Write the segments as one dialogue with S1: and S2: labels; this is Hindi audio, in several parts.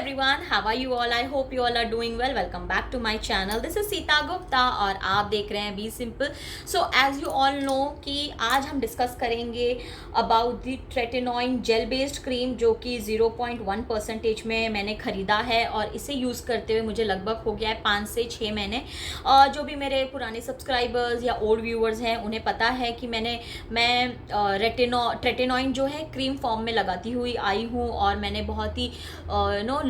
S1: everyone, how are you all? I hope you all are doing well. Welcome back to my channel. This is Sita Gupta और आप देख रहे हैं be simple. So as you all know कि आज हम डिस्कस करेंगे about the tretinoin gel based cream जो कि 0.1% में मैंने ख़रीदा है और इसे यूज़ करते हुए मुझे लगभग हो गया है 5 से 6 महीने. जो भी मेरे पुराने सब्सक्राइबर्स या ओल्ड व्यूअर्स हैं उन्हें पता है कि मैं ट्रेटिनॉइन जो है क्रीम फॉर्म में लगाती हुई आई हूँ और मैंने बहुत ही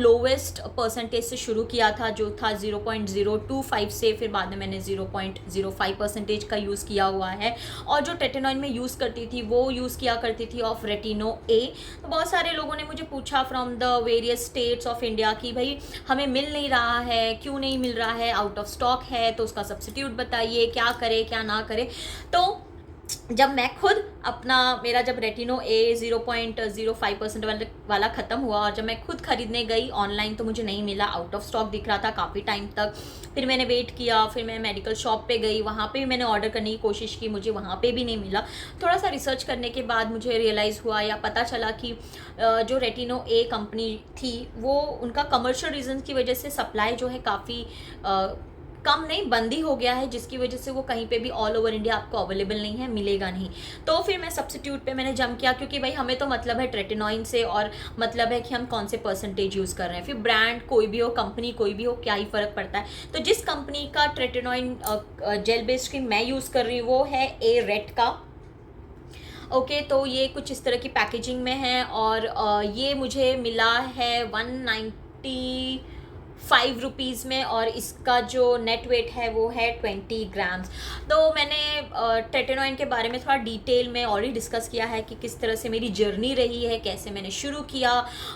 S1: लोवेस्ट परसेंटेज से शुरू किया था जो था 0.025 से, फिर बाद में मैंने 0.05% का यूज़ किया हुआ है. और जो ट्रेटिनॉइन में यूज़ करती थी वो यूज़ किया करती थी ऑफ रेटिनो ए. तो बहुत सारे लोगों ने मुझे पूछा from the various states of India कि भाई हमें मिल नहीं रहा है, क्यों नहीं मिल रहा है, आउट ऑफ स्टॉक है, तो उसका सब्स्टिट्यूट बताइए, क्या करे क्या ना करे. तो जब मैं खुद मेरा जब रेटिनो ए 0.05% वाला ख़त्म हुआ और जब मैं खुद ख़रीदने गई ऑनलाइन तो मुझे नहीं मिला, आउट ऑफ स्टॉक दिख रहा था काफ़ी टाइम तक. फिर मैंने वेट किया, फिर मैं मेडिकल शॉप पे गई, वहाँ पे भी मैंने ऑर्डर करने की कोशिश की, मुझे वहाँ पे भी नहीं मिला. थोड़ा सा रिसर्च करने के बाद मुझे रियलाइज़ हुआ या पता चला कि जो रेटिनो ए कंपनी थी वो उनका कमर्शियल रीजन की वजह से सप्लाई जो है काफ़ी कम नहीं बंदी हो गया है, जिसकी वजह से वो कहीं पे भी ऑल ओवर इंडिया आपको अवेलेबल नहीं है, मिलेगा नहीं. तो फिर मैं सब्स्टिट्यूट पे मैंने जंप किया क्योंकि भाई हमें तो मतलब है ट्रेटिनॉइन से और मतलब है कि हम कौन से परसेंटेज यूज़ कर रहे हैं. फिर ब्रांड कोई भी हो, कंपनी कोई भी हो, क्या ही फ़र्क पड़ता है. तो जिस कंपनी का ट्रेटिनॉइन जेल बेस्ड क्रीम मैं यूज़ कर रही हूँ वो है ए रेट का. ओके तो ये कुछ इस तरह की पैकेजिंग में है और ये मुझे मिला है 195 रुपीज़ में और इसका जो नेट वेट है वो है 20 ग्राम्स. तो मैंने ट्रेटिनॉइन के बारे में थोड़ा डिटेल में ऑलरेडी डिस्कस किया है कि किस तरह से मेरी जर्नी रही है, कैसे मैंने शुरू किया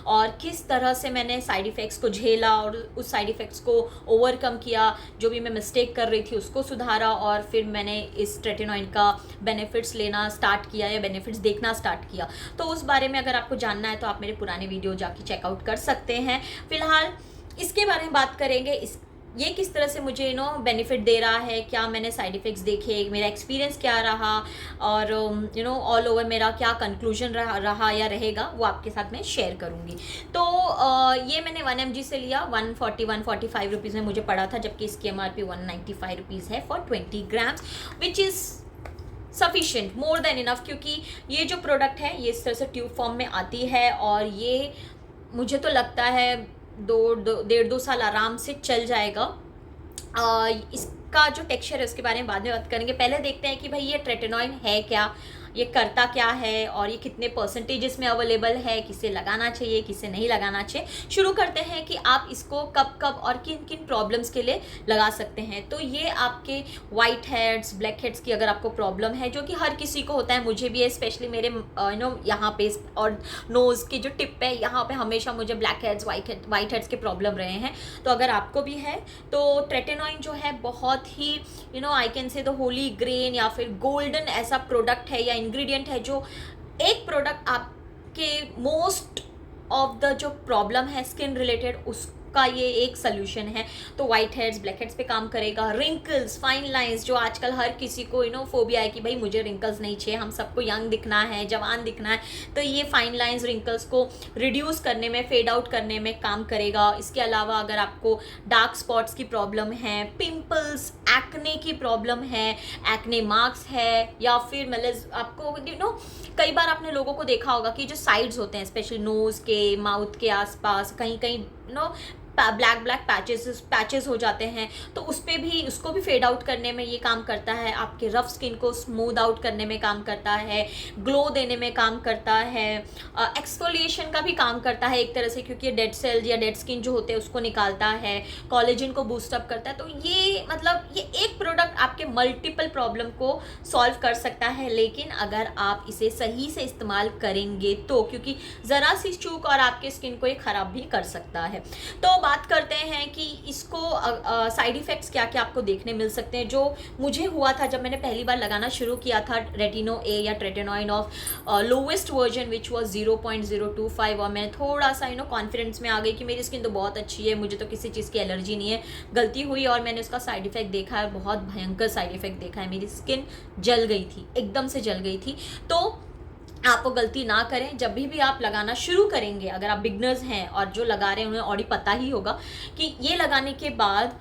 S1: और किस तरह से मैंने साइड इफ़ेक्ट्स को झेला और उस साइड इफ़ेक्ट्स को ओवरकम किया, जो भी मैं मिस्टेक कर रही थी उसको सुधारा और फिर मैंने इस ट्रेटिनॉइन का बेनिफिट्स लेना स्टार्ट किया या बेनिफिट्स देखना स्टार्ट किया. तो उस बारे में अगर आपको जानना है तो आप मेरे पुराने वीडियो जाके चेकआउट कर सकते हैं. फिलहाल इसके बारे में बात करेंगे, ये किस तरह से मुझे बेनिफिट दे रहा है, क्या मैंने साइड इफ़ेक्ट्स देखे, मेरा एक्सपीरियंस क्या रहा और ऑल ओवर मेरा क्या कंक्लूजन रहा या रहेगा वो आपके साथ मैं शेयर करूँगी. तो ये मैंने 1 mg से लिया, 145 रुपीज़ में मुझे पड़ा था, जबकि इसकी MRP 195 रुपीज़ है for 20 grams which is sufficient, more than enough. क्योंकि ये जो प्रोडक्ट है ये इस तरह से ट्यूब फॉर्म में आती है और ये मुझे तो लगता है 1.5-2 साल आराम से चल जाएगा. इसका जो टेक्सचर है उसके बारे में बाद में बात करेंगे. पहले देखते हैं कि भाई ये ट्रेटिनॉइन है क्या, ये करता क्या है और ये कितने परसेंटेजेस में अवेलेबल है, किसे लगाना चाहिए किसे नहीं लगाना चाहिए. शुरू करते हैं कि आप इसको कब कब और किन किन प्रॉब्लम्स के लिए लगा सकते हैं. तो ये आपके वाइट हेड्स, ब्लैक हेड्स की अगर आपको प्रॉब्लम है, जो कि हर किसी को होता है, मुझे भी है, स्पेशली मेरे यहाँ पे और नोज़ की जो टिप है यहाँ पे हमेशा मुझे ब्लैक हेड्स, वाइट हेड्स के प्रॉब्लम रहे हैं. तो अगर आपको भी है तो ट्रेटिनॉइन जो है बहुत ही I can say the holy grail या फिर गोल्डन ऐसा प्रोडक्ट है या इंग्रेडिएंट है, जो एक प्रोडक्ट आपके मोस्ट ऑफ द जो प्रॉब्लम है स्किन रिलेटेड उसका ये एक सोल्यूशन है. तो वाइट हेड्स, ब्लैक हेड्स पे काम करेगा. रिंकल्स, फाइन लाइंस, जो आजकल हर किसी को फोबिया है कि भाई मुझे रिंकल्स नहीं चाहिए, हम सबको यंग दिखना है, जवान दिखना है. तो ये फाइन लाइंस, रिंकल्स को रिड्यूस करने में, फेड आउट करने में काम करेगा. इसके अलावा अगर आपको डार्क स्पॉट्स की प्रॉब्लम है, पिंपल्स, एक्ने की प्रॉब्लम है, एक्ने मार्क्स है या फिर मतलब आपको कई बार आपने लोगों को देखा होगा कि जो साइड्स होते हैं स्पेशली नोज़ के, माउथ के आसपास कहीं कहीं ब्लैक पैचेस हो जाते हैं, तो उस पर भी उसको भी फेड आउट करने में ये काम करता है. आपके रफ स्किन को स्मूथ आउट करने में काम करता है, ग्लो देने में काम करता है, एक्सफोलिएशन का भी काम करता है एक तरह से, क्योंकि डेड सेल्स या डेड स्किन जो होते हैं उसको निकालता है, कोलेजन को बूस्ट अप करता है. तो ये मतलब ये एक प्रोडक्ट आपके मल्टीपल प्रॉब्लम को सॉल्व कर सकता है, लेकिन अगर आप इसे सही से इस्तेमाल करेंगे तो, क्योंकि ज़रा सी चूक और आपके स्किन को ये ख़राब भी कर सकता है. तो बात करते हैं कि इसको साइड इफ़ेक्ट्स क्या क्या आपको देखने मिल सकते हैं. जो मुझे हुआ था जब मैंने पहली बार लगाना शुरू किया था रेटिनो ए या tretinoin of lowest version which was 0.025 और मैं थोड़ा सा कॉन्फिडेंस में आ गई कि मेरी स्किन तो बहुत अच्छी है, मुझे तो किसी चीज़ की एलर्जी नहीं है. गलती हुई और मैंने उसका साइड इफ़ेक्ट देखा है, बहुत भयंकर साइड इफ़ेक्ट देखा है. मेरी स्किन जल गई थी, एकदम से जल गई थी. तो आप वो गलती ना करें। जब भी आप लगाना शुरू करेंगे, अगर आप बिगनर्स हैं और जो लगा रहे हैं उन्हें ऑलरेडी पता ही होगा कि ये लगाने के बाद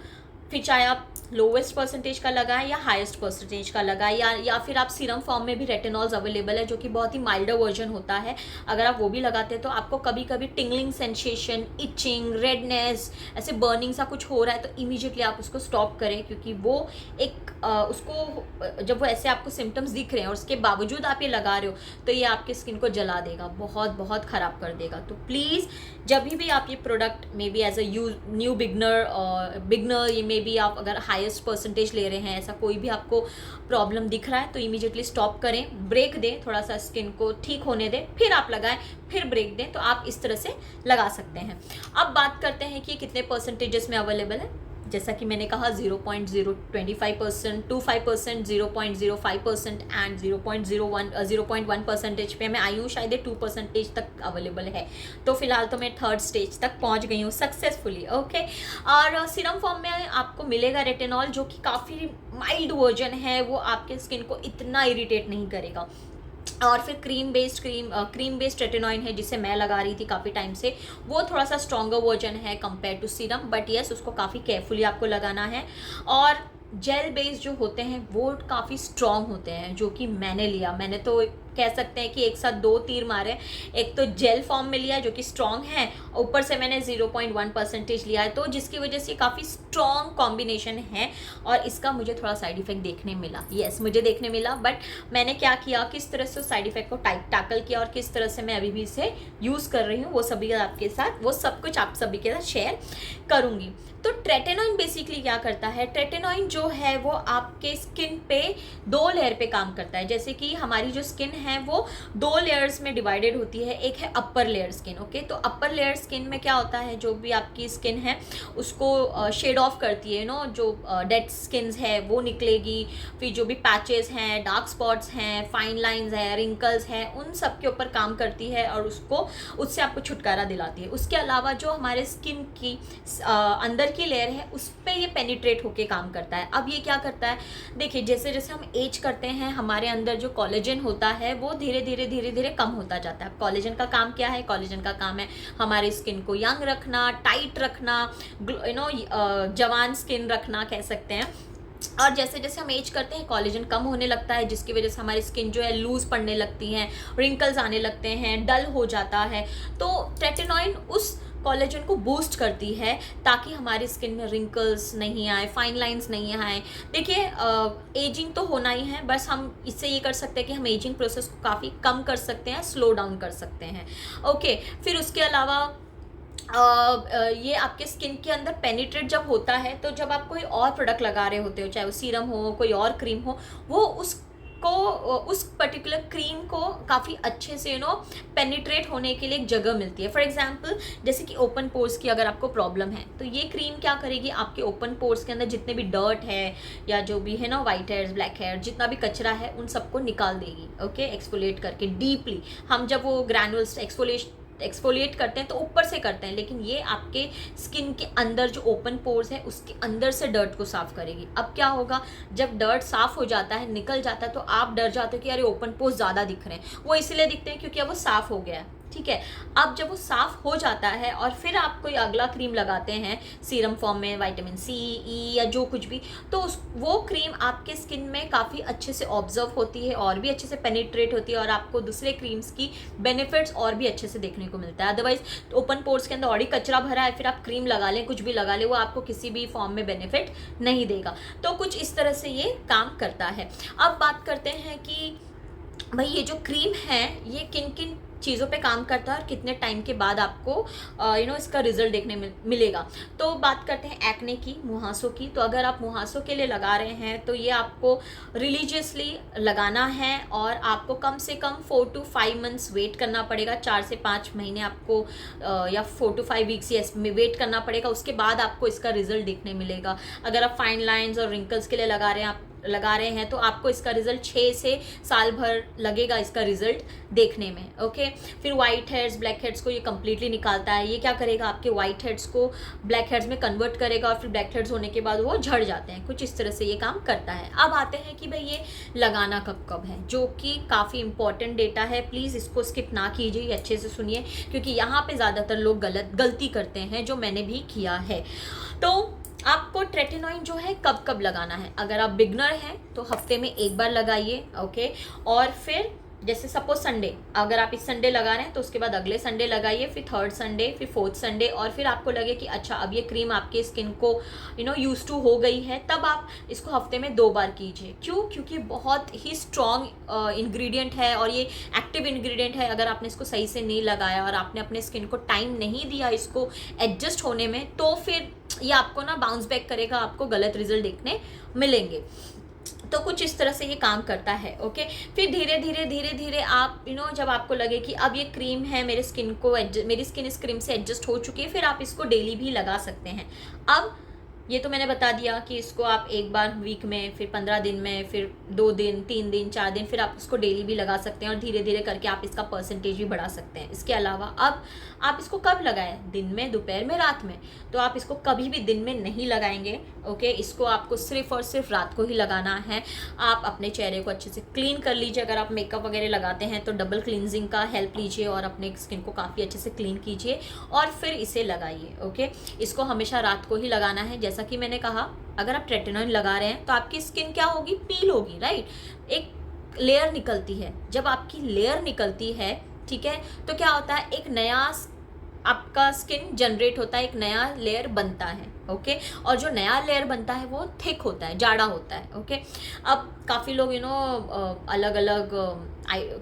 S1: फिर चाहे आप लोवेस्ट परसेंटेज का लगाएं या हाईएस्ट परसेंटेज का लगाएं, या फिर आप सीरम फॉर्म में भी रेटिनॉल्स अवेलेबल है जो कि बहुत ही माइल्डर वर्जन होता है, अगर आप वो भी लगाते हैं तो आपको कभी कभी टिंगलिंग सेंसेशन, इचिंग, रेडनेस, ऐसे बर्निंग सा कुछ हो रहा है तो इमीडिएटली आप उसको स्टॉप करें, क्योंकि वो एक उसको जब वो ऐसे आपको सिम्टम्स दिख रहे हैं और उसके बावजूद आप ये लगा रहे हो तो ये आपके स्किन को जला देगा, बहुत बहुत ख़राब कर देगा। तो प्लीज़ जब भी आप ये product may be as a new beginner ये मे बी आप अगर हाईएस्ट परसेंटेज ले रहे हैं, ऐसा कोई भी आपको प्रॉब्लम दिख रहा है तो इमीडिएटली स्टॉप करें, ब्रेक दें, थोड़ा सा स्किन को ठीक होने दें, फिर आप लगाएं, फिर ब्रेक दें। तो आप इस तरह से लगा सकते हैं। अब बात करते हैं कि कितने परसेंटेजेस में अवेलेबल है। जैसा कि मैंने कहा 0.025%, 25%, 0.05% एंड 0.1% पे मैं आई हूँ, शायद 2% तक अवेलेबल है। तो फिलहाल तो मैं 3rd स्टेज तक पहुँच गई हूँ सक्सेसफुली। ओके, और सीरम फॉर्म में आपको मिलेगा रेटिनॉल जो कि काफ़ी माइल्ड वर्जन है, वो आपके स्किन को इतना इरिटेट नहीं करेगा। और फिर क्रीम बेस्ड रेटिनॉइन है जिसे मैं लगा रही थी काफ़ी टाइम से, वो थोड़ा सा स्ट्रॉन्गर वर्जन है compare to serum, but yes उसको काफ़ी केयरफुली आपको लगाना है। और जेल बेस्ड जो होते हैं वो काफ़ी स्ट्रॉन्ग होते हैं, जो कि मैंने तो कह सकते हैं कि एक साथ 2 तीर मारे। एक तो जेल फॉर्म में लिया जो कि स्ट्रॉन्ग है, ऊपर से मैंने 0.1% लिया है, तो जिसकी वजह से काफ़ी स्ट्रॉन्ग कॉम्बिनेशन है। और इसका मुझे थोड़ा साइड इफेक्ट देखने मिला, मुझे देखने मिला, बट मैंने क्या किया, किस तरह से साइड इफेक्ट को टैकल किया और किस तरह से मैं अभी भी इसे यूज़ कर रही हूँ, वो सब कुछ आप सभी के साथ शेयर करूँगी। तो ट्रेटेनॉइन बेसिकली क्या करता है, ट्रेटेनॉइन जो है वो आपके स्किन पे 2 लेयर पे काम करता है। जैसे कि हमारी जो स्किन है वो 2 लेयर्स में डिवाइडेड होती है, एक है अपर लेयर स्किन। ओके, तो अपर लेयर स्किन में क्या होता है, जो भी आपकी स्किन है उसको शेड ऑफ करती है, जो डेड स्किन्स है वो निकलेगी, फिर जो भी पैचेस हैं, डार्क स्पॉट्स हैं, फाइन लाइंस हैं, रिंकल्स हैं, उन सब के ऊपर काम करती है और उससे आपको छुटकारा दिलाती है। उसके अलावा जो हमारे स्किन की अंदर की लेयर है उस पर ये पेनिट्रेट होके काम करता है। अब ये क्या करता है, देखिए जैसे जैसे हम एज करते हैं हमारे अंदर जो कोलेजन होता है वो धीरे धीरे कम होता जाता है। कोलेजन का काम क्या है, कोलेजन का काम है हमारी स्किन को यंग रखना, टाइट रखना, जवान स्किन रखना कह सकते हैं। और जैसे जैसे हम एज करते हैं कोलेजन कम होने लगता है, जिसकी वजह से हमारी स्किन जो है लूज पड़ने लगती हैं, रिंकल्स आने लगते हैं, डल हो जाता है। तो ट्रेटेनॉइन उस कोलेजन को बूस्ट करती है ताकि हमारी स्किन में रिंकल्स नहीं आए, फाइन लाइंस नहीं आए। देखिए एजिंग तो होना ही है, बस हम इससे ये कर सकते हैं कि हम एजिंग प्रोसेस को काफ़ी कम कर सकते हैं, स्लो डाउन कर सकते हैं। ओके, फिर उसके अलावा ये आपके स्किन के अंदर पेनिट्रेट जब होता है तो जब आप कोई और प्रोडक्ट लगा रहे होते हो, चाहे वो सीरम हो, कोई और क्रीम हो, वो उस पर्टिकुलर क्रीम को काफ़ी अच्छे से पेनिट्रेट होने के लिए एक जगह मिलती है। फॉर एग्जांपल जैसे कि ओपन पोर्स की अगर आपको प्रॉब्लम है तो ये क्रीम क्या करेगी, आपके ओपन पोर्स के अंदर जितने भी डर्ट है या जो भी है वाइट हेयर्स, ब्लैक हेयर, जितना भी कचरा है उन सबको निकाल देगी। ओके, एक्सफोलिएट करके डीपली। हम जब वो ग्रैनुअल्स एक्सफोलिएट करते हैं तो ऊपर से करते हैं, लेकिन ये आपके स्किन के अंदर जो ओपन पोर्स है उसके अंदर से डर्ट को साफ करेगी। अब क्या होगा, जब डर्ट साफ हो जाता है, निकल जाता है, तो आप डर जाते हो कि अरे ओपन पोर्स ज़्यादा दिख रहे हैं। वो इसलिए दिखते हैं क्योंकि अब वो साफ हो गया है। ठीक है, अब जब वो साफ हो जाता है और फिर आप कोई अगला क्रीम लगाते हैं सीरम फॉर्म में, विटामिन सी, ई या जो कुछ भी, तो वो क्रीम आपके स्किन में काफ़ी अच्छे से ऑब्जर्व होती है और भी अच्छे से पेनिट्रेट होती है और आपको दूसरे क्रीम्स की बेनिफिट्स और भी अच्छे से देखने को मिलता है। अदरवाइज ओपन पोर्स के अंदर और ही कचरा भरा है, फिर आप क्रीम लगा लें, कुछ भी लगा लें, वो आपको किसी भी फॉर्म में बेनिफिट नहीं देगा। तो कुछ इस तरह से ये काम करता है। अब बात करते हैं कि भाई ये जो क्रीम है ये किन किन चीज़ों पे काम करता है और कितने टाइम के बाद आपको इसका रिजल्ट देखने मिलेगा। तो बात करते हैं एक्ने की, मुहासों की। तो अगर आप मुहासों के लिए लगा रहे हैं तो ये आपको रिलीजियसली लगाना है और आपको कम से कम 4 to 5 मंथ्स वेट करना पड़ेगा। 4 से 5 महीने आपको या 4 to 5 वीक्स में वेट करना पड़ेगा, उसके बाद आपको इसका रिजल्ट देखने मिलेगा। अगर आप फाइन लाइंस और रिंकल्स के लिए लगा रहे हैं, आप लगा रहे हैं तो आपको इसका रिजल्ट 6 से साल भर लगेगा इसका रिजल्ट देखने में। ओके, फिर वाइट हेड्स ब्लैक हेड्स को ये कम्प्लीटली निकालता है। ये क्या करेगा, आपके वाइट हेड्स को ब्लैक हेड्स में कन्वर्ट करेगा और फिर ब्लैक हेड्स होने के बाद वो झड़ जाते हैं। कुछ इस तरह से ये काम करता है। अब आते हैं कि भाई ये लगाना कब कब है, जो कि काफ़ी इंपॉर्टेंट डेटा है। प्लीज़ इसको स्किप ना कीजिए, ये अच्छे से सुनिए, क्योंकि यहाँ पे ज़्यादातर लोग गलती करते हैं, जो मैंने भी किया है। तो आपको ट्रेटिनोइन जो है कब कब लगाना है। अगर आप बिगनर हैं तो हफ्ते में एक बार लगाइए। ओके, और फिर जैसे सपोज संडे, अगर आप इस संडे लगा रहे हैं तो उसके बाद अगले संडे लगाइए, फिर थर्ड संडे, फिर फोर्थ संडे, और फिर आपको लगे कि अच्छा अब ये क्रीम आपके स्किन को यूज टू हो गई है, तब आप इसको हफ्ते में 2 बार कीजिए। क्यों? क्योंकि बहुत ही स्ट्रॉन्ग इंग्रेडिएंट है और ये एक्टिव इंग्रेडिएंट है। अगर आपने इसको सही से नहीं लगाया और आपने अपने स्किन को टाइम नहीं दिया इसको एडजस्ट होने में, तो फिर ये आपको ना बाउंस बैक करेगा, आपको गलत रिजल्ट देखने मिलेंगे। तो कुछ इस तरह से ये काम करता है। ओके, फिर धीरे धीरे आप जब आपको लगे कि अब ये क्रीम है, मेरी स्किन इस क्रीम से एडजस्ट हो चुकी है, फिर आप इसको डेली भी लगा सकते हैं। अब ये तो मैंने बता दिया कि इसको आप एक बार वीक में, फिर 15 दिन में, फिर 2 दिन, 3 दिन, 4 दिन, फिर आप इसको डेली भी लगा सकते हैं और धीरे धीरे करके आप इसका परसेंटेज भी बढ़ा सकते हैं। इसके अलावा अब आप इसको कब लगाएं, दिन में, दोपहर में, रात में, तो आप इसको कभी भी दिन में नहीं लगाएंगे। ओके, इसको आपको सिर्फ और सिर्फ रात को ही लगाना है। आप अपने चेहरे को अच्छे से क्लीन कर लीजिए। अगर आप मेकअप वगैरह लगाते हैं तो डबल क्लींजिंग का हेल्प लीजिए और अपने स्किन को काफ़ी अच्छे से क्लीन कीजिए और फिर इसे लगाइए। ओके, इसको हमेशा रात को ही लगाना है। जैसा कि मैंने कहा, अगर आप ट्रेटिनोइन लगा रहे हैं तो आपकी स्किन क्या होगी, पील होगी, राइट। एक लेयर निकलती है। जब आपकी लेयर निकलती है, ठीक है, तो क्या होता है, एक नया आपका स्किन जनरेट होता है, एक नया लेयर बनता है। ओके, और जो नया लेयर बनता है वो थिक होता है, जाड़ा होता है। ओके, अब काफ़ी लोग अलग अलग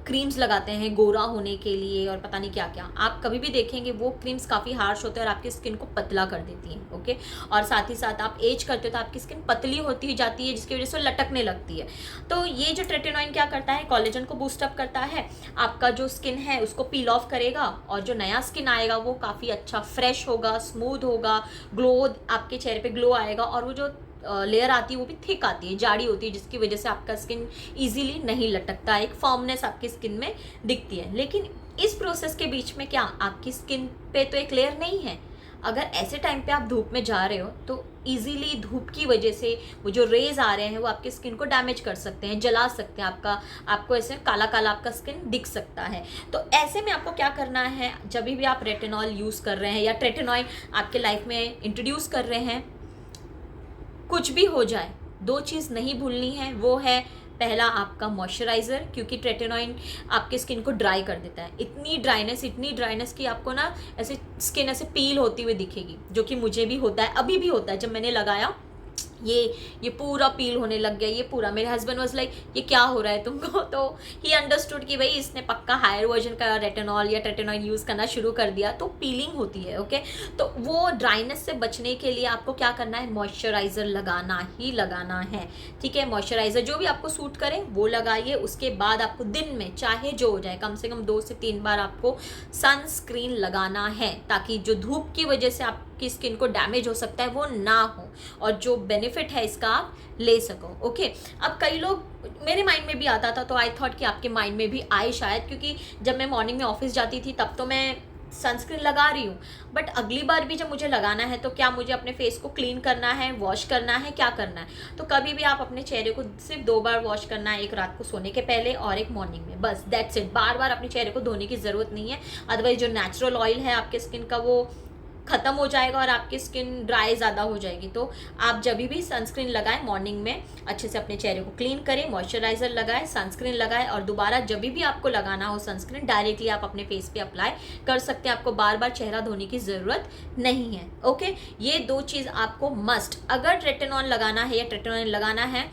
S1: क्रीम्स लगाते हैं गोरा होने के लिए और पता नहीं क्या क्या। आप कभी भी देखेंगे वो क्रीम्स काफ़ी हार्श होते हैं और आपकी स्किन को पतला कर देती हैं। ओके, और साथ ही साथ आप एज करते हो तो आपकी स्किन पतली होती जाती है, जिसकी वजह से लटकने लगती है। तो ये जो ट्रेटिनोइन क्या करता है, कोलेजन को बूस्टअप करता है, आपका जो स्किन है उसको पील ऑफ करेगा और जो नया स्किन आएगा वो काफ़ी अच्छा फ्रेश होगा, स्मूथ होगा, ग्लो, आपके चेहरे पे ग्लो आएगा। और वो जो लेयर आती है वो भी थिक आती है, जाड़ी होती है, जिसकी वजह से आपका स्किन इजीली नहीं लटकता है, एक फॉर्मनेस आपकी स्किन में दिखती है। लेकिन इस प्रोसेस के बीच में क्या आपकी स्किन पे तो एक लेयर नहीं है। अगर ऐसे टाइम पे आप धूप में जा रहे हो तो इजीली धूप की वजह से वो जो रेज आ रहे हैं वो आपकी स्किन को डैमेज कर सकते हैं, जला सकते हैं, आपको ऐसे काला काला आपका स्किन दिख सकता है। तो ऐसे में आपको क्या करना है, जब भी आप रेटिनॉल यूज़ कर रहे हैं या ट्रेटिनोइन आपके लाइफ में इंट्रोड्यूस कर रहे हैं, कुछ भी हो जाए 2 चीज़ नहीं भूलनी है। वो है पहला आपका मॉइस्चराइज़र, क्योंकि ट्रेटिनोइन आपके स्किन को ड्राई कर देता है। इतनी ड्राइनेस कि आपको ना ऐसे स्किन ऐसे पील होती हुई दिखेगी, जो कि मुझे भी होता है, अभी भी होता है। जब मैंने लगाया ये पूरा पील होने लग गया, ये पूरा। मेरे हस्बैंड वाज लाइक ये क्या हो रहा है तुमको, तो ही अंडरस्टूड कि भाई इसने पक्का हायर वर्जन का रेटिनॉल या ट्रेटिनोइन यूज़ करना शुरू कर दिया, तो पीलिंग होती है। ओके, तो वो ड्राइनेस से बचने के लिए आपको क्या करना है, मॉइस्चराइज़र लगाना ही लगाना है। ठीक है, मॉइस्चराइज़र जो भी आपको सूट करे वो लगाइए। उसके बाद आपको दिन में चाहे जो हो जाए कम से कम 2 से 3 बार आपको सनस्क्रीन लगाना है, ताकि जो धूप की वजह से आपकी स्किन को डैमेज हो सकता है वो ना हो और जो बेनिफिट है इसका आप ले सको। ओके, अब कई लोग, मेरे माइंड में भी आता था, तो आई थॉट कि आपके माइंड में भी आए शायद, क्योंकि जब मैं मॉर्निंग में ऑफिस जाती थी तब तो मैं सनस्क्रीन लगा रही हूँ, बट अगली बार भी जब मुझे लगाना है तो क्या मुझे अपने फेस को क्लीन करना है, वॉश करना है, क्या करना है। तो कभी भी आप अपने चेहरे को सिर्फ 2 बार वॉश करना है, एक रात को सोने के पहले और एक मॉर्निंग में, बस दैट्स इट। बार बार अपने चेहरे को धोने की ज़रूरत नहीं है, अदरवाइज जो नेचुरल ऑयल है आपके स्किन का वो ख़त्म हो जाएगा और आपकी स्किन ड्राई ज़्यादा हो जाएगी। तो आप जब भी सनस्क्रीन लगाएं मॉर्निंग में अच्छे से अपने चेहरे को क्लीन करें, मॉइस्चराइज़र लगाएं, सनस्क्रीन लगाएं और दोबारा जब भी आपको लगाना हो सनस्क्रीन डायरेक्टली आप अपने फेस पे अप्लाई कर सकते हैं। आपको बार बार चेहरा धोने की ज़रूरत नहीं है। ओके, ये 2 चीज़ आपको मस्ट, अगर रेटिनॉल लगाना है या ट्रेटिनोइन लगाना है,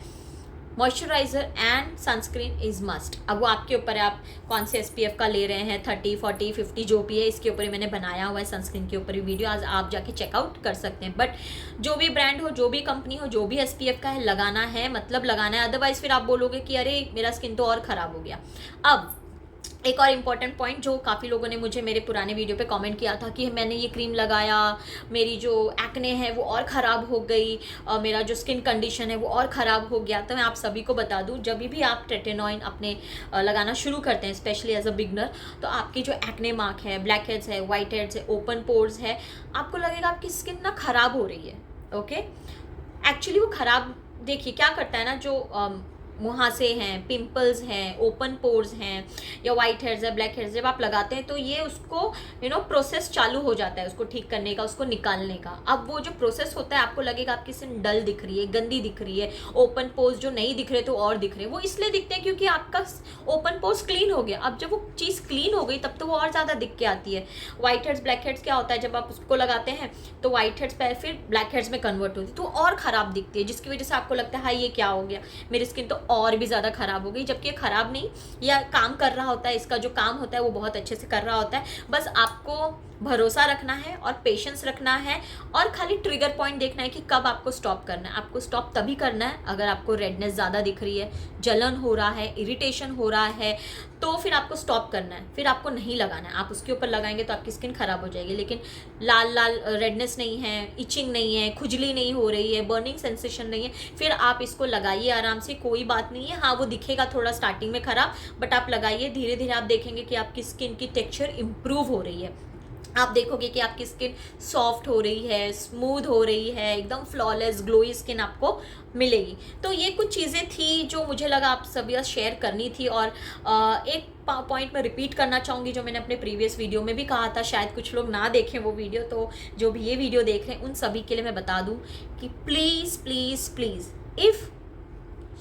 S1: moisturiser and sunscreen is must. अब वो आपके ऊपर है, आप कौन से SPF का ले रहे हैं, 30, 40, 50 जो भी है, इसके ऊपर ही मैंने बनाया हुआ है सनस्क्रीन के ऊपर ही वीडियो, आज आप जाके चेकआउट कर सकते हैं। बट जो भी ब्रांड हो, जो भी कंपनी हो, जो भी SPF का है, लगाना है मतलब लगाना है, अदरवाइज़ फिर आप बोलोगे कि अरे मेरा स्किन तो और ख़राब हो गया। अब एक और इम्पॉर्टेंट पॉइंट जो काफ़ी लोगों ने मुझे मेरे पुराने वीडियो पे कमेंट किया था कि मैंने ये क्रीम लगाया, मेरी जो एक्ने है वो और ख़राब हो गई, मेरा जो स्किन कंडीशन है वो और ख़राब हो गया। तो मैं आप सभी को बता दूं, जब भी आप ट्रेटेनॉइन अपने लगाना शुरू करते हैं, स्पेशली एज अ बिगनर, तो आपकी जो एक्ने मार्क है, ब्लैक हेड्स है, वाइट हेड्स है, ओपन पोर्स है, आपको लगेगा आपकी स्किन ना ख़राब हो रही है। ओके, एक्चुअली वो ख़राब, देखिए क्या करता है ना, जो मुहासे हैं, पिंपल्स हैं, ओपन पोर्स हैं, या वाइट हेड्स है, ब्लैक हेड्स, जब आप लगाते हैं तो ये उसको प्रोसेस चालू हो जाता है उसको ठीक करने का, उसको निकालने का। अब वो जो प्रोसेस होता है, आपको लगेगा आपकी स्किन डल दिख रही है, गंदी दिख रही है, ओपन पोर्स जो नहीं दिख रहे तो और दिख रहे हैं। वो इसलिए दिखते हैं क्योंकि आपका ओपन पोर्स क्लीन हो गया। अब जब वो चीज़ क्लीन हो गई तब तो वो और ज़्यादा दिख के आती है। वाइट हेड्स, ब्लैक हेड्स क्या होता है, जब आप उसको लगाते हैं तो वाइट हेड्स पहले फिर ब्लैक हेड्स में कन्वर्ट होती है, तो और ख़राब दिखती है, जिसकी वजह से आपको लगता है हाँ ये क्या हो गया, मेरी स्किन तो और भी ज़्यादा ख़राब हो गई। जबकि ये ख़राब नहीं, या काम कर रहा होता है, इसका जो काम होता है वो बहुत अच्छे से कर रहा होता है। बस आपको भरोसा रखना है और पेशेंस रखना है, और खाली ट्रिगर पॉइंट देखना है कि कब आपको स्टॉप करना है। आपको स्टॉप तभी करना है अगर आपको रेडनेस ज़्यादा दिख रही है, जलन हो रहा है, इरिटेशन हो रहा है, तो फिर आपको स्टॉप करना है, फिर आपको नहीं लगाना है। आप उसके ऊपर लगाएंगे तो आपकी स्किन ख़राब हो जाएगी। लेकिन लाल लाल रेडनेस नहीं है, इचिंग नहीं है, खुजली नहीं हो रही है, बर्निंग सेंसेशन नहीं है, फिर आप इसको लगाइए आराम से, कोई बात नहीं है। हाँ, वो दिखेगा थोड़ा स्टार्टिंग में ख़राब, बट आप लगाइए, धीरे धीरे आप देखेंगे कि आपकी स्किन की टेक्सचर इम्प्रूव हो रही है। आप देखोगे कि आपकी स्किन सॉफ्ट हो रही है, स्मूथ हो रही है, एकदम फ्लॉलेस ग्लोई स्किन आपको मिलेगी। तो ये कुछ चीज़ें थी जो मुझे लगा आप सभी शेयर करनी थी। और एक पॉइंट मैं रिपीट करना चाहूँगी जो मैंने अपने प्रीवियस वीडियो में भी कहा था, शायद कुछ लोग ना देखें वो वीडियो, तो जो भी ये वीडियो देख रहे हैं उन सभी के लिए मैं बता दूँ कि please please please, if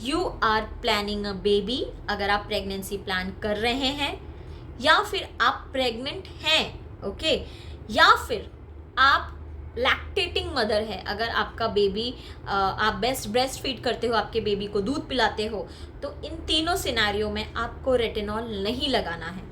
S1: you are planning a baby, अगर आप प्रेगनेंसी प्लान कर रहे हैं, या फिर आप प्रेग्नेंट हैं, ओके, या फिर आप लैक्टेटिंग मदर है, अगर आपका बेबी, आप बेस्ट ब्रेस्ट फीड करते हो, आपके बेबी को दूध पिलाते हो, तो इन तीनों सिनेरियो में आपको रेटिनॉल नहीं लगाना है।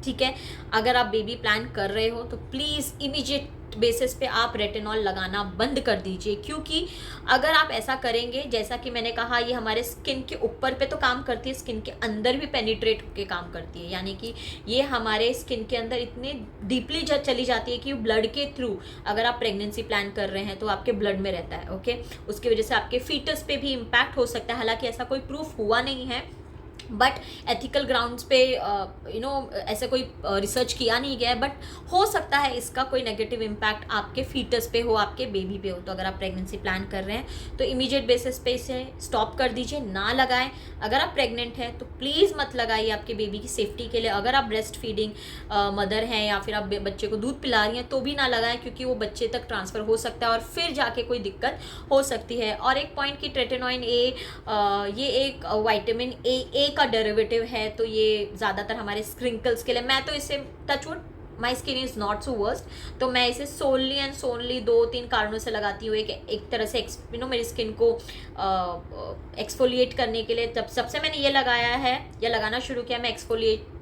S1: ठीक है, अगर आप बेबी प्लान कर रहे हो तो प्लीज़ इमीडिएट बेसिस पे आप रेटिनॉल लगाना बंद कर दीजिए, क्योंकि अगर आप ऐसा करेंगे, जैसा कि मैंने कहा, ये हमारे स्किन के ऊपर पे तो काम करती है, स्किन के अंदर भी पेनिट्रेट होकर काम करती है, यानी कि ये हमारे स्किन के अंदर इतने डीपली चली जाती है कि ब्लड के थ्रू, अगर आप प्रेगनेंसी प्लान कर रहे हैं तो आपके ब्लड में रहता है। ओके, उसकी वजह से आपके फीटस पे भी इम्पैक्ट हो सकता है। हालांकि ऐसा कोई प्रूफ हुआ नहीं है, बट एथिकल ग्राउंड्स पे ऐसे कोई रिसर्च किया नहीं गया है, बट हो सकता है इसका कोई नेगेटिव इम्पैक्ट आपके फीटस पे हो, आपके बेबी पे हो। तो अगर आप प्रेगनेंसी प्लान कर रहे हैं तो इमीडिएट बेसिस पे इसे स्टॉप कर दीजिए, ना लगाएं। अगर आप प्रेग्नेंट हैं तो प्लीज़ मत लगाइए, आपके बेबी की सेफ्टी के लिए। अगर आप ब्रेस्ट फीडिंग मदर हैं या फिर आप बच्चे को दूध पिला रही हैं तो भी ना लगाएं, क्योंकि वो बच्चे तक ट्रांसफ़र हो सकता है और फिर जाके कोई दिक्कत हो सकती है। और एक पॉइंट की ट्रेटेनॉइन ए, ये एक विटामिन ए का डेरिवेटिव है, तो ये ज़्यादातर हमारे स्क्रिंकल्स के लिए, मैं तो इसे touchwood my skin is not so worst, तो मैं इसे सोनली एंड सोनली 2-3 कारणों से लगाती हूँ। एक तरह से मेरी स्किन को एक्सफोलिएट करने के लिए। जब सबसे मैंने ये लगाया है या लगाना शुरू किया, मैं एक्सफोलिएट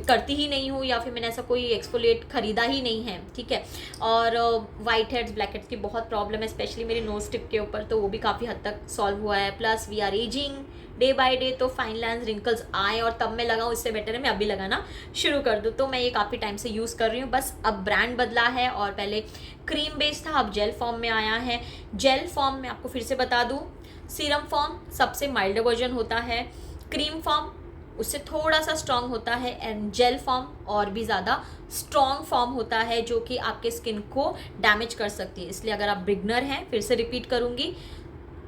S1: करती ही नहीं हूँ, या फिर मैंने ऐसा कोई एक्सफोलिएट खरीदा ही नहीं है। ठीक है, और वाइट हेड्स, ब्लैक हेड्स की बहुत प्रॉब्लम है, स्पेशली मेरी नोज टिप के ऊपर, तो वो भी काफ़ी हद तक सॉल्व हुआ है। Plus we are ageing day by day, तो फाइन लाइन्स, रिंकल्स आए और तब मैं लगाऊँ, इससे बेटर है मैं अभी लगाना शुरू कर दूँ। तो मैं ये काफ़ी टाइम से यूज़ कर रही हूँ, बस अब ब्रांड बदला है, और पहले क्रीम बेस्ड था, अब जेल फॉर्म में आया है। जेल फॉर्म में आपको फिर से बता दूँ, सीरम फॉर्म सबसे माइल्ड वर्जन होता है, क्रीम फॉर्म उससे थोड़ा सा स्ट्रॉन्ग होता है, एंड जेल फॉर्म और भी ज़्यादा स्ट्रॉन्ग फॉर्म होता है, जो कि आपके स्किन को डैमेज कर सकती है। इसलिए अगर आप बिगनर हैं, फिर से रिपीट करूँगी,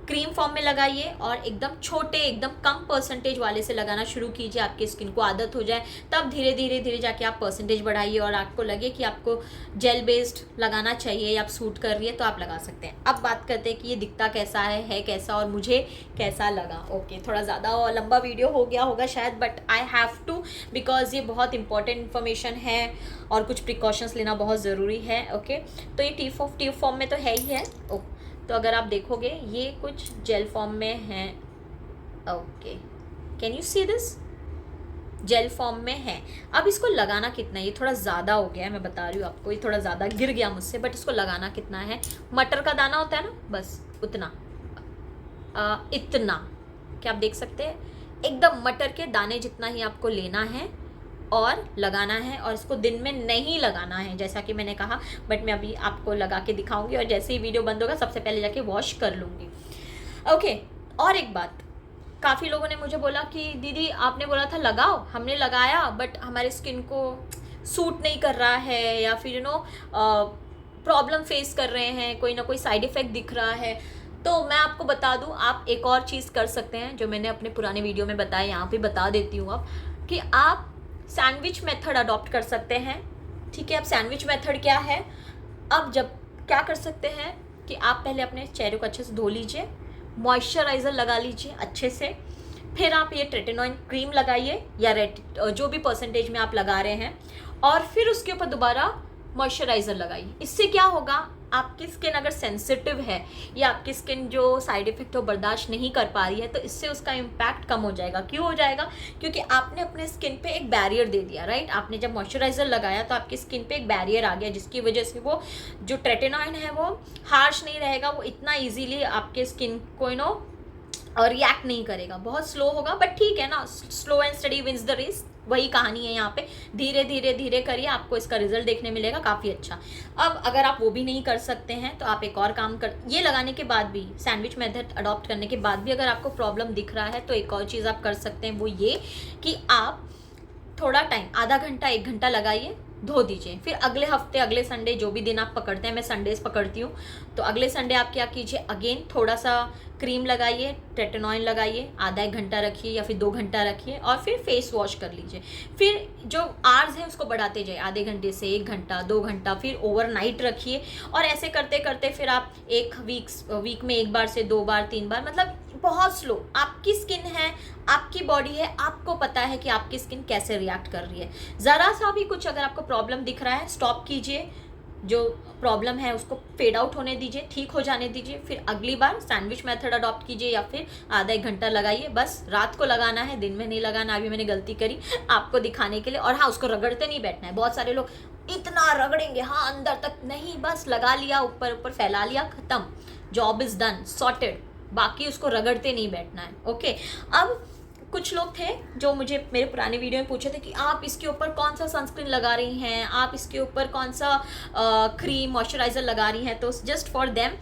S1: क्रीम फॉर्म में लगाइए और एकदम छोटे, एकदम कम परसेंटेज वाले से लगाना शुरू कीजिए, आपकी स्किन को आदत हो जाए, तब धीरे धीरे धीरे जाके आप परसेंटेज बढ़ाइए, और आपको लगे कि आपको जेल बेस्ड लगाना चाहिए या आप सूट कर रही है तो आप लगा सकते हैं। अब बात करते हैं कि ये दिखता कैसा है कैसा, और मुझे कैसा लगा। ओके, थोड़ा ज़्यादा और लंबा वीडियो हो गया होगा शायद, but I have to, because ये बहुत इंपॉर्टेंट इन्फॉर्मेशन है और कुछ प्रिकॉशंस लेना बहुत ज़रूरी है। ओके, तो ये ट्यूब फॉर्म में तो है ही है। ओके, तो अगर आप देखोगे ये कुछ जेल फॉर्म में है। Okay, can you see this, jail form में है। अब इसको लगाना कितना है, ये थोड़ा ज़्यादा हो गया है, मैं बता रही हूँ आपको, ये थोड़ा ज़्यादा गिर गया मुझसे, बट इसको लगाना कितना है, मटर का दाना होता है ना, बस उतना, इतना, क्या आप देख सकते हैं, एकदम मटर के दाने जितना ही आपको लेना है, और लगाना है, और इसको दिन में नहीं लगाना है जैसा कि मैंने कहा, बट मैं अभी आपको लगा के दिखाऊंगी और जैसे ही वीडियो बंद होगा सबसे पहले जाके वॉश कर लूँगी। ओके, और एक बात, काफ़ी लोगों ने मुझे बोला कि दीदी आपने बोला था लगाओ, हमने लगाया बट हमारे स्किन को सूट नहीं कर रहा है, या फिर प्रॉब्लम फेस कर रहे हैं, कोई ना कोई साइड इफ़ेक्ट दिख रहा है। तो मैं आपको बता दूं, आप एक और चीज़ कर सकते हैं जो मैंने अपने पुराने वीडियो में बताया, यहाँ पे बता देती हूँ अब, कि आप सैंडविच मेथड अडॉप्ट कर सकते हैं। ठीक है, अब सैंडविच मेथड क्या है, अब जब क्या कर सकते हैं कि आप पहले अपने चेहरे को अच्छे से धो लीजिए, मॉइस्चराइज़र लगा लीजिए अच्छे से, फिर आप ये ट्रेटेनॉइन क्रीम लगाइए या जो भी परसेंटेज में आप लगा रहे हैं, और फिर उसके ऊपर दोबारा मॉइस्चराइज़र लगाइए। इससे क्या होगा, आपकी स्किन अगर सेंसिटिव है या आपकी स्किन जो साइड इफ़ेक्ट वो बर्दाश्त नहीं कर पा रही है, तो इससे उसका इम्पैक्ट कम हो जाएगा। क्यों हो जाएगा, क्योंकि आपने अपने स्किन पे एक बैरियर दे दिया, राइट। आपने जब मॉइस्चराइज़र लगाया तो आपकी स्किन पे एक बैरियर आ गया, जिसकी वजह से वो जो ट्रेटेनॉइन है वो हार्श नहीं रहेगा, वो इतना ईजीली आपके स्किन को और रिएक्ट नहीं करेगा, बहुत स्लो होगा, बट ठीक है ना, slow and steady wins the race, वही कहानी है यहाँ पे। धीरे धीरे धीरे करिए, आपको इसका रिजल्ट देखने मिलेगा काफ़ी अच्छा। अब अगर आप वो भी नहीं कर सकते हैं तो आप एक और काम कर, ये लगाने के बाद भी, सैंडविच मेथड अडॉप्ट करने के बाद भी अगर आपको प्रॉब्लम दिख रहा है, तो एक और चीज़ आप कर सकते हैं, वो ये कि आप थोड़ा टाइम, आधा घंटा 1 घंटा लगाइए, धो दीजिए, फिर अगले हफ्ते, अगले संडे, जो भी दिन आप पकड़ते हैं, मैं संडेज पकड़ती हूँ, तो अगले संडे आप क्या कीजिए, अगेन थोड़ा सा क्रीम लगाइए, ट्रेटेनॉइन लगाइए, आधा 1 घंटा रखिए या फिर 2 घंटा रखिए, और फिर फेस वॉश कर लीजिए। फिर जो आवर्स है उसको बढ़ाते जाइए, आधे घंटे से 1 घंटा, 2 घंटा, फिर ओवरनाइट रखिए, और ऐसे करते करते फिर आप एक वीक में 1 बार से 2 बार 3 बार, मतलब बहुत स्लो। आपकी स्किन है, आपकी बॉडी है, आपको पता है कि आपकी स्किन कैसे रिएक्ट कर रही है। ज़रा सा भी कुछ अगर आपको प्रॉब्लम दिख रहा है, स्टॉप कीजिए, जो प्रॉब्लम है उसको फेड आउट होने दीजिए, ठीक हो जाने दीजिए, फिर अगली बार सैंडविच मेथड अडॉप्ट कीजिए, या फिर आधा 1 घंटा लगाइए। बस रात को लगाना है, दिन में नहीं लगाना। अभी मैंने गलती करी आपको दिखाने के लिए। और हाँ, उसको रगड़ते नहीं बैठना है। बहुत सारे लोग इतना रगड़ेंगे, हाँ अंदर तक नहीं, बस लगा लिया, ऊपर ऊपर फैला लिया, खत्म, जॉब इज डन, सॉर्टेड। बाकी उसको रगड़ते नहीं बैठना है। ओके, अब कुछ लोग थे जो मुझे मेरे पुराने वीडियो में पूछे थे कि आप इसके ऊपर कौन सा सनस्क्रीन लगा रही हैं, आप इसके ऊपर कौन सा क्रीम मॉइस्चराइज़र लगा रही हैं। तो जस्ट फॉर देम,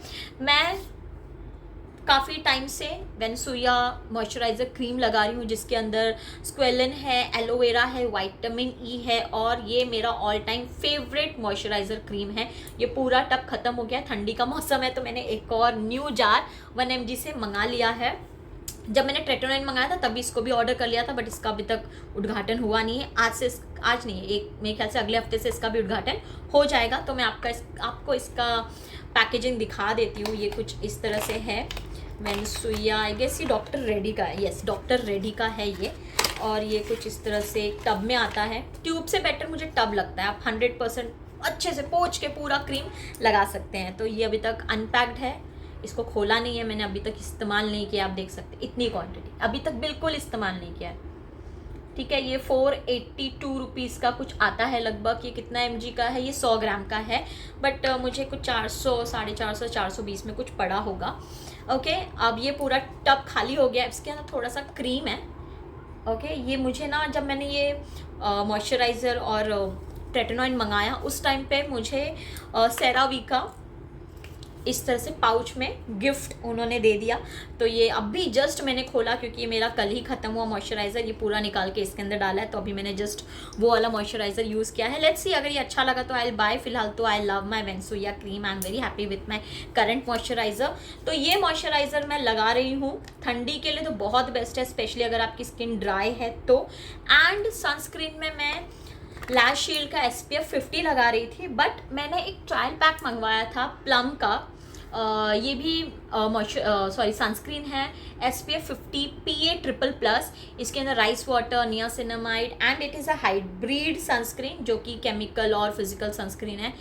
S1: मैं काफ़ी टाइम से वेनेसुया मॉइस्चराइज़र क्रीम लगा रही हूँ, जिसके अंदर स्क्वेलिन है, एलोवेरा है, विटामिन ई है, और ये मेरा all time favourite moisturiser cream है। ये पूरा टब ख़त्म हो गया, ठंडी का मौसम है, तो मैंने एक और न्यू जार 1 mg से मंगा लिया है। जब मैंने ट्रेटेनॉइन मंगाया था तभी इसको भी ऑर्डर कर लिया था, बट इसका अभी तक उद्घाटन हुआ नहीं है। आज नहीं, एक मेरे ख्याल से अगले हफ्ते से इसका भी उद्घाटन हो जाएगा। तो मैं आपको इसका पैकेजिंग दिखा देती हूँ। ये कुछ इस तरह से है। वेनेसुया, आई गेस ये डॉक्टर रेडी का है, यस डॉक्टर रेडी का है ये। और ये कुछ इस तरह से टब में आता है। ट्यूब से बेटर मुझे टब लगता है। आप 100% अच्छे से पोंछ के पूरा क्रीम लगा सकते हैं। तो ये अभी तक अनपैक्ड है, इसको खोला नहीं है मैंने, अभी तक इस्तेमाल नहीं किया। आप देख सकते इतनी क्वांटिटी अभी तक बिल्कुल इस्तेमाल नहीं किया है। ठीक है, ये 482 रुपीज़ का कुछ आता है लगभग। ये कितना mg का है, ये 100 ग्राम का है, बट मुझे कुछ 400, 450, 420 में कुछ पड़ा होगा। ओके, अब ये पूरा टब खाली हो गया। इसके अंदर थोड़ा सा क्रीम है। ओके, ये मुझे ना, जब मैंने ये मॉइस्चराइज़र और ट्रेटेनॉइन मंगाया उस टाइम पे मुझे सेरावी का इस तरह से पाउच में गिफ्ट उन्होंने दे दिया। तो ये अभी जस्ट मैंने खोला, क्योंकि ये मेरा कल ही ख़त्म हुआ मॉइस्चराइज़र। ये पूरा निकाल के इसके अंदर डाला है, तो अभी मैंने जस्ट वो वाला मॉइस्चराइज़र यूज़ किया है। लेट्स सी, अगर ये अच्छा लगा तो आई विल बाय। फिलहाल तो I love my Venusia cream, I am very happy with my current moisturiser. तो ये मॉइस्चराइज़र मैं लगा रही हूँ ठंडी के लिए, तो बहुत बेस्ट है, स्पेशली अगर आपकी स्किन ड्राई है तो। एंड सनस्क्रीन में मैं लैश शील्ड का SPF 50 लगा रही थी, बट मैंने एक ट्रायल पैक मंगवाया था प्लम का। ये भी सनस्क्रीन है, SPF 50 PA++। इसके अंदर rice water, niacinamide, and it is a hybrid sunscreen, जो कि केमिकल और फिजिकल सनस्क्रीन है।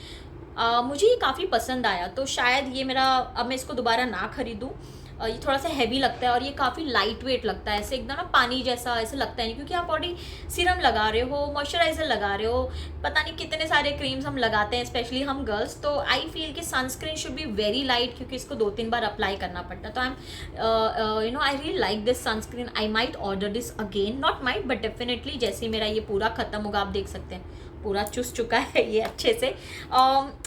S1: मुझे ये काफ़ी पसंद आया, तो शायद ये मेरा, अब मैं इसको दोबारा ना ख़रीदूँ। ये थोड़ा सा हैवी लगता है और ये काफ़ी लाइट वेट लगता है, ऐसे एकदम ना पानी जैसा ऐसे लगता है नहीं, क्योंकि आप ऑलरेडी सीरम लगा रहे हो, मॉइस्चराइजर लगा रहे हो, पता नहीं कितने सारे क्रीम्स हम लगाते हैं स्पेशली हम गर्ल्स, तो आई फील कि sunscreen should be very light, क्योंकि इसको 2-3 बार अप्लाई करना पड़ता है। तो I am I really like this sunscreen, I might order this again, not might but definitely, जैसे मेरा ये पूरा खत्म होगा, आप देख सकते हैं पूरा चुस चुका है ये अच्छे से।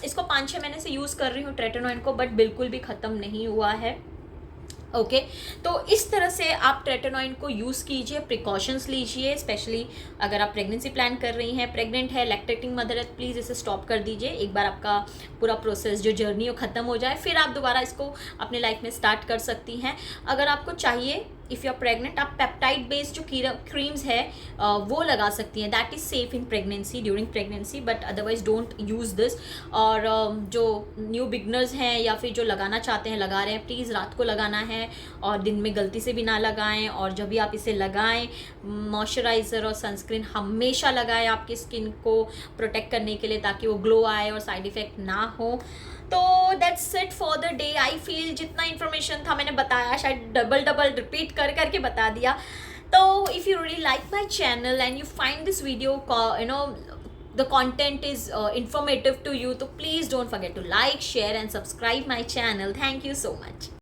S1: इसको 5-6 महीने से यूज़ कर रही हूँ ट्रेटेनॉइन को, बट बिल्कुल भी ख़त्म नहीं हुआ है। ओके तो इस तरह से आप ट्रेटेनॉइन को यूज़ कीजिए, प्रिकॉशंस लीजिए, स्पेशली अगर आप प्रेगनेंसी प्लान कर रही हैं, प्रेग्नेंट है, लैक्टेटिंग मदर है, प्लीज़ इसे स्टॉप कर दीजिए। एक बार आपका पूरा प्रोसेस जो जर्नी है ख़त्म हो जाए, फिर आप दोबारा इसको अपने लाइफ में स्टार्ट कर सकती हैं। अगर आपको चाहिए, इफ़ यू आर प्रेग्नेंट, आप पेप्टाइड बेस्ड जो क्रीम्स है वो लगा सकती हैं, that is safe in pregnancy, during pregnancy, but otherwise don't use this. और जो न्यू बिगनर्स हैं या फिर जो लगाना चाहते हैं, लगा रहे हैं, प्लीज़ रात को लगाना है और दिन में गलती से भी ना लगाएं। और जब भी आप इसे लगाएं, मॉइस्चराइज़र और सनस्क्रीन हमेशा लगाएं आपकी स्किन को प्रोटेक्ट करने के लिए, ताकि वो ग्लो आए और साइड इफ़ेक्ट ना हो। तो that's it for the day. I feel जितना इन्फॉर्मेशन था मैंने बताया, शायद डबल रिपीट कर करके बता दिया। तो if you really like my channel and you find this video the content is informative to you, so please don't forget to like, share and subscribe my channel. Thank you so much.